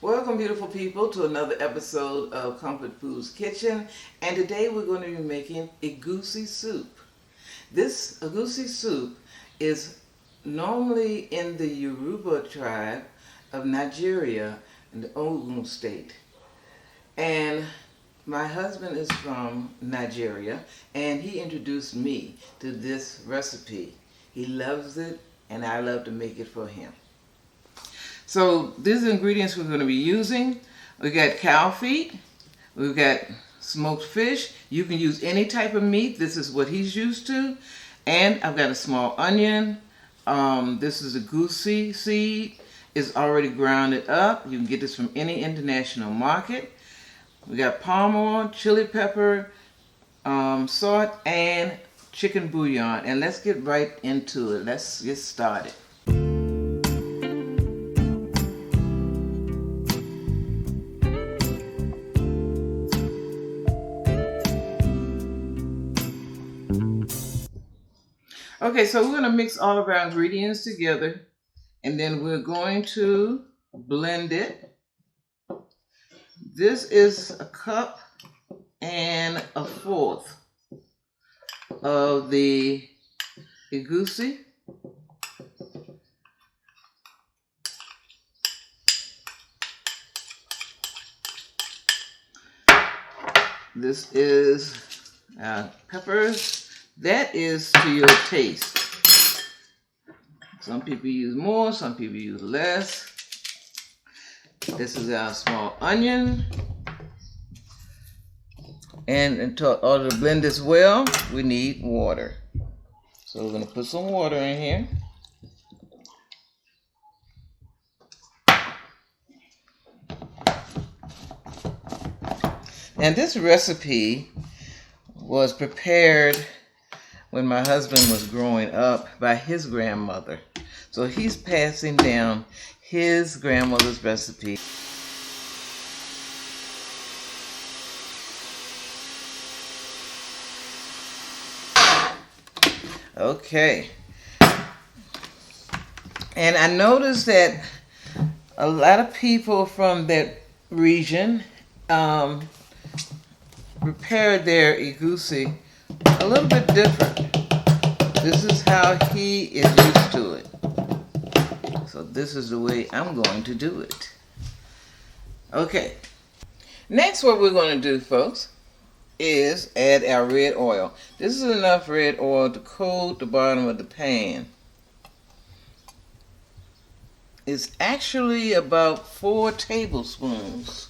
Welcome, beautiful people, to another episode of Comfort Foods Kitchen. And today we're going to be making EGUSI soup. This EGUSI soup is normally in the YORUBA tribe of Nigeria in the Ogun state. And my husband is from Nigeria, and he introduced me to this recipe. He loves it, and I love to make it for him. So these are the ingredients we're going to be using. We got cow feet, we've got smoked fish. You can use any type of meat. This is what he's used to. And I've got a small onion. This is EGUSI seed. It's already grounded up. You can get this from any international market. We got palm oil, chili pepper, salt, and chicken bouillon. And let's get right into it. Let's get started. Okay, so we're going to mix all of our ingredients together, and then we're going to blend it. This is a cup and a fourth of the EGUSI. This is peppers. That is to your taste. Some people use more, some people use less. This is our small onion. And in order to blend this well, we need water. So we're going to put some water in here. And this recipe was prepared when my husband was growing up by his grandmother. So he's passing down his grandmother's recipe. Okay. And I noticed that a lot of people from that region prepared their EGUSI a little bit different. This is how he is used to it. So this is the way I'm going to do it. Okay. Next, what we're going to do, folks, is add our red oil. This is enough red oil to coat the bottom of the pan. It's actually about 4 tablespoons.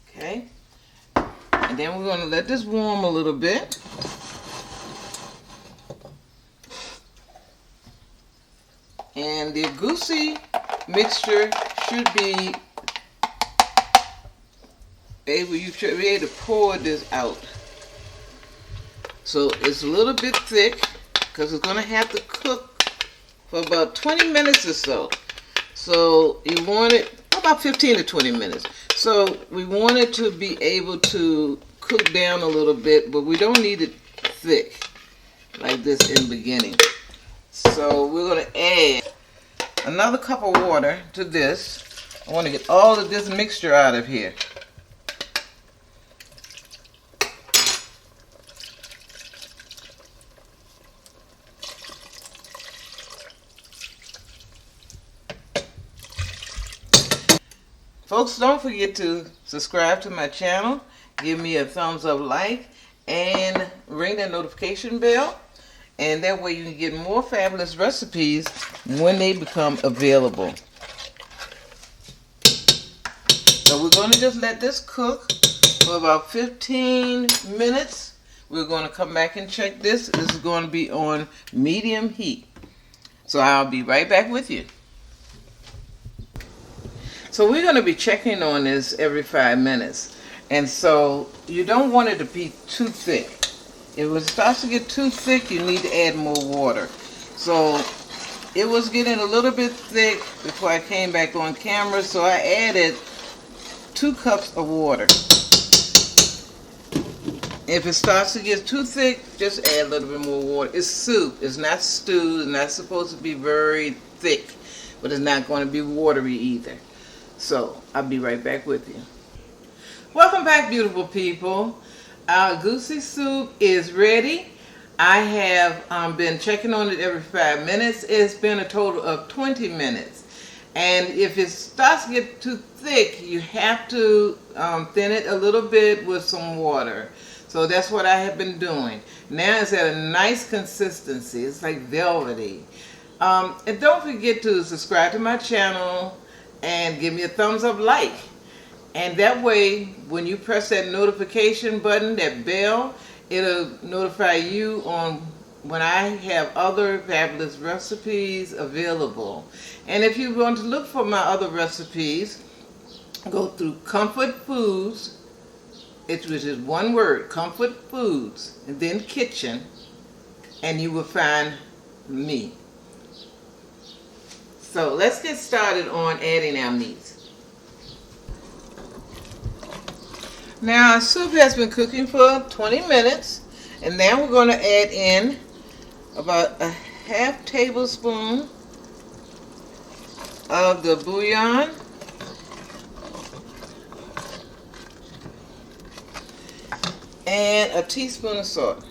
Okay. And then we're going to let this warm a little bit. And the EGUSI mixture should be you should be able to pour this out. So it's a little bit thick because it's going to have to cook for about 20 minutes or so. So you want it about 15 to 20 minutes. So we want it to be able to cook down a little bit, but we don't need it thick like this in the beginning. So we're going to add another cup of water to this. I want to get all of this mixture out of here. Folks, don't forget to subscribe to my channel, give me a thumbs up like, and ring that notification bell. And that way you can get more fabulous recipes when they become available. So we're going to just let this cook for about 15 minutes. We're going to come back and check this. This is going to be on medium heat. So I'll be right back with you. So we're going to be checking on this every 5 minutes. And so you don't want it to be too thick. If it starts to get too thick, you need to add more water. So it was getting a little bit thick before I came back on camera, so I added 2 cups of water. If it starts to get too thick, just add a little bit more water. It's soup. It's not stew. It's not supposed to be very thick, but it's not going to be watery either. So I'll be right back with you. Welcome back, beautiful people. Our EGUSI soup is ready. I have been checking on it every 5 minutes. It's been a total of 20 minutes. And if it starts to get too thick, you have to thin it a little bit with some water. So that's what I have been doing. Now it's at a nice consistency. It's like velvety. And don't forget to subscribe to my channel and give me a thumbs up like. And that way, when you press that notification button, that bell, it'll notify you on when I have other fabulous recipes available. And if you want to look for my other recipes, go through Comfort Foods, which is one word, Comfort Foods, and then Kitchen, and you will find me. So let's get started on adding our meats. Now our soup has been cooking for 20 minutes, and now we're going to add in about a half tablespoon of the bouillon. And a teaspoon of salt.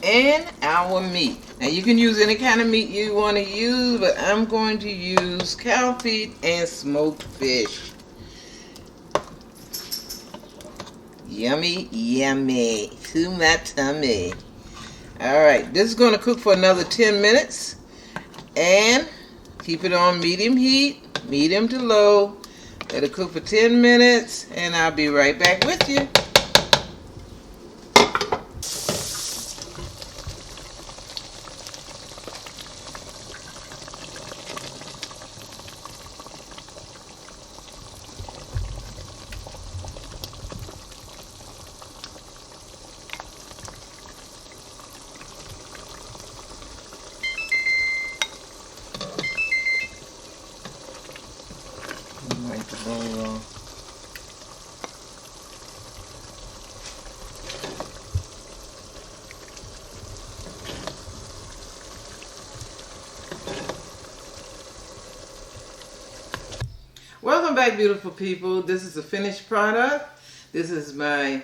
And our meat. Now you can use any kind of meat you want to use, but I'm going to use cow feet and smoked fish. Yummy, yummy. To my tummy. Alright, this is going to cook for another 10 minutes. And keep it on medium heat, medium to low. Let it cook for 10 minutes, and I'll be right back with you. Welcome back, beautiful people. This is the finished product. This is my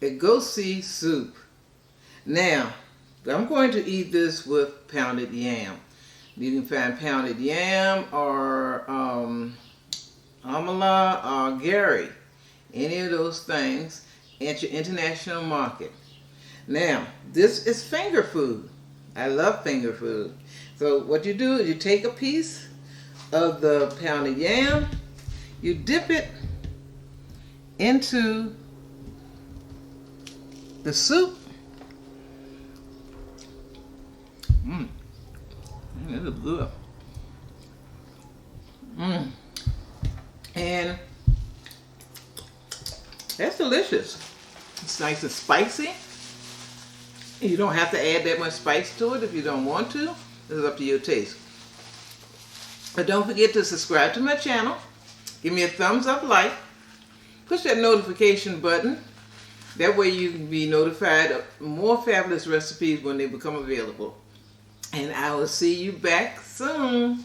EGUSI soup. Now, I'm going to eat this with pounded yam. You can find pounded yam or amala or gari, any of those things at your international market. Now, this is finger food. I love finger food. So what you do is you take a piece of the pounded yam, you dip it into the soup. This is good. And that's delicious. It's nice and spicy. You don't have to add that much spice to it if you don't want to. This is up to your taste. But don't forget to subscribe to my channel. Give me a thumbs up like. Push that notification button. That way you can be notified of more fabulous recipes when they become available. And I will see you back soon.